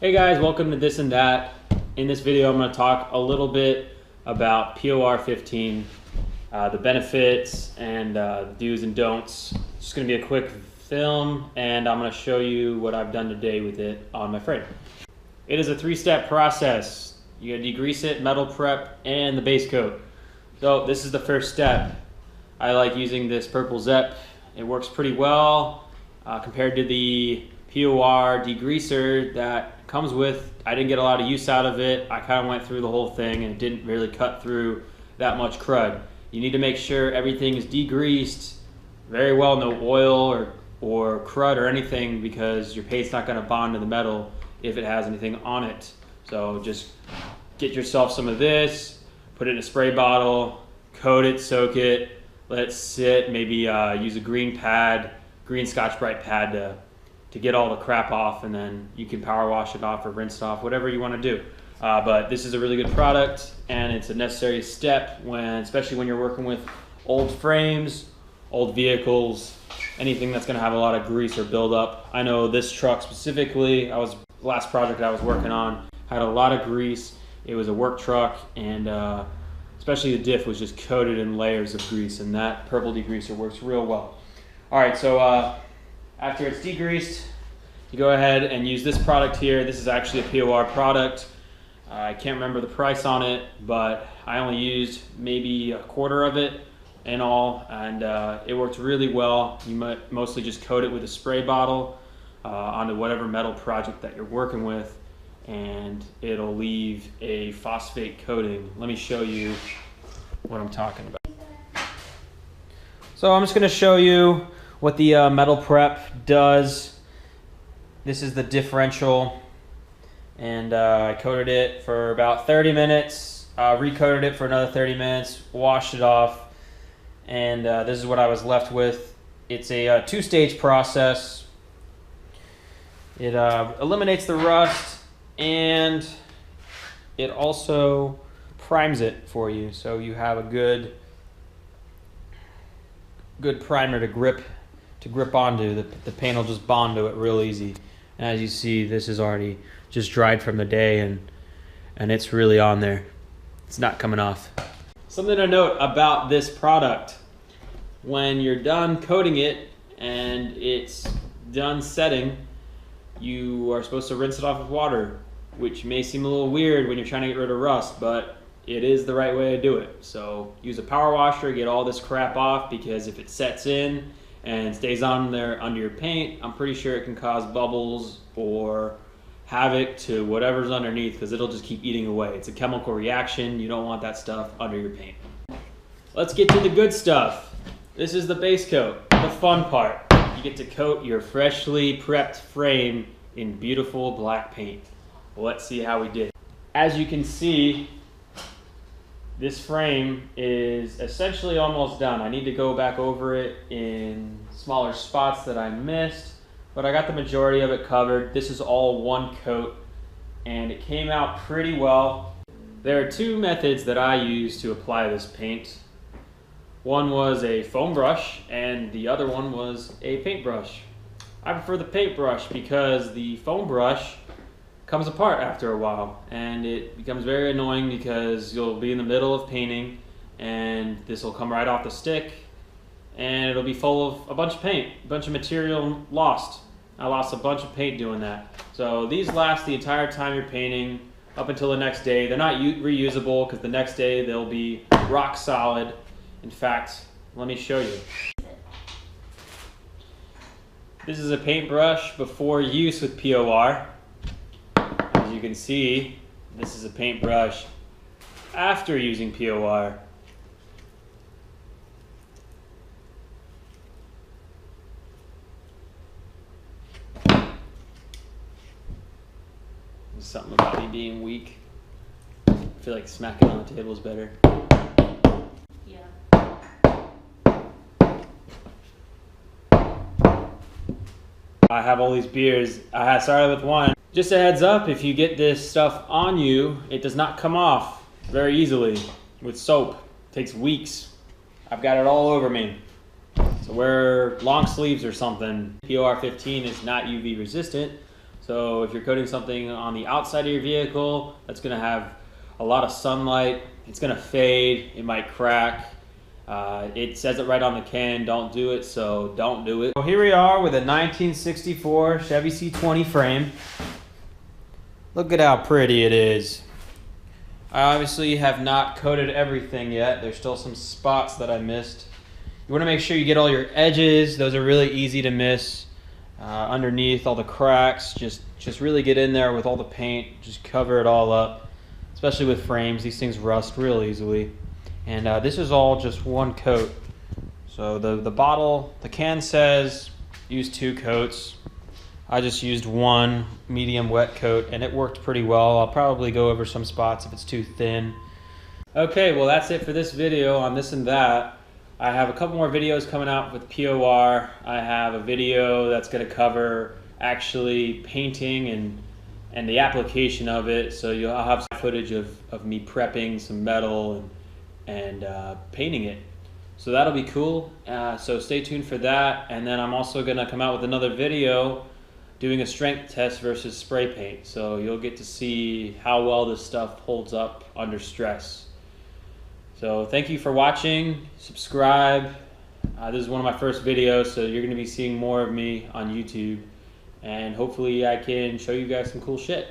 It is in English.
Hey guys, welcome to This and That. In this video I'm going to talk a little bit about POR 15, the benefits and the do's and don'ts. It's just going to be a quick film and I'm going to show you what I've done today with it on my frame. It is a three-step process. You got to degrease it, metal prep, and the base coat. So this is the first step. I like using this purple Zep. It works pretty well compared to the POR degreaser that comes with. I didn't get a lot of use out of it. I kind of went through the whole thing and it didn't really cut through that much crud. You need to make sure everything is degreased very well, no oil or crud or anything, because your paint's not going to bond to the metal if it has anything on it. So just get yourself some of this, put it in a spray bottle, coat it, soak it, let it sit, maybe use a green Scotch-Brite pad to get all the crap off, and then you can power wash it off or rinse it off, whatever you want to do. But this is a really good product, and it's a necessary step especially when you're working with old frames, old vehicles, anything that's going to have a lot of grease or buildup. I know this truck specifically, the last project I was working on had a lot of grease. It was a work truck, and especially the diff was just coated in layers of grease, and that purple degreaser works real well. All right, so after it's degreased, you go ahead and use this product here. This is actually a POR product. I can't remember the price on it, but I only used maybe a quarter of it in all, and it worked really well. You might mostly just coat it with a spray bottle onto whatever metal project that you're working with, and it'll leave a phosphate coating. Let me show you what I'm talking about. So I'm just going to show you what the metal prep does. This is the differential, and I coated it for about 30 minutes, recoated it for another 30 minutes, washed it off, and this is what I was left with. It's a two-stage process. It eliminates the rust, and it also primes it for you, so you have a good primer to grip onto. The paint will just bond to it real easy. And as you see, this is already just dried from the day, and it's really on there. It's not coming off. Something to note about this product: when you're done coating it and it's done setting, you are supposed to rinse it off with water, which may seem a little weird when you're trying to get rid of rust, but it is the right way to do it. So use a power washer, get all this crap off, because if it sets in and stays on there under your paint, I'm pretty sure it can cause bubbles or havoc to whatever's underneath, because it'll just keep eating away. It's a chemical reaction. You don't want that stuff under your paint. Let's get to the good stuff. This is the base coat, the fun part. You get to coat your freshly prepped frame in beautiful black paint. Well, let's see how we did. As you can see, this frame is essentially almost done. I need to go back over it in smaller spots that I missed, but I got the majority of it covered. This is all one coat, and it came out pretty well. There are two methods that I use to apply this paint. One was a foam brush, and the other one was a paintbrush. I prefer the paintbrush because the foam brush comes apart after a while, and it becomes very annoying because you'll be in the middle of painting and this will come right off the stick and it'll be full of a bunch of paint, a bunch of material lost. I lost a bunch of paint doing that. So these last the entire time you're painting up until the next day. They're not reusable because the next day they'll be rock solid. In fact, let me show you. This is a paintbrush before use with POR. As you can see, this is a paintbrush after using POR. There's something about me being weak. I feel like smacking on the table is better. Yeah. I have all these beers. I started with one. Just a heads up, if you get this stuff on you, it does not come off very easily with soap. It takes weeks. I've got it all over me. So wear long sleeves or something. POR 15 is not UV resistant, So if you're coating something on the outside of your vehicle that's going to have a lot of sunlight, it's going to fade, it might crack. It says it right on the can, don't do it, so don't do it. So here we are with a 1964 Chevy C20 frame. Look at how pretty it is. I obviously have not coated everything yet. There's still some spots that I missed. You want to make sure you get all your edges. Those are really easy to miss. Underneath all the cracks, just really get in there with all the paint. Just cover it all up. Especially with frames, these things rust real easily. And this is all just one coat. So the can says use 2 coats. I just used 1 medium wet coat and it worked pretty well. I'll probably go over some spots if it's too thin. Okay, well that's it for this video on this and that. I have a couple more videos coming out with POR. I have a video that's going to cover actually painting and the application of it. So I'll have some footage of me prepping some metal and painting it. So that'll be cool. So stay tuned for that. And then I'm also going to come out with another video doing a strength test versus spray paint. So you'll get to see how well this stuff holds up under stress. So thank you for watching. Subscribe. This is one of my first videos, so you're going to be seeing more of me on YouTube. And hopefully I can show you guys some cool shit.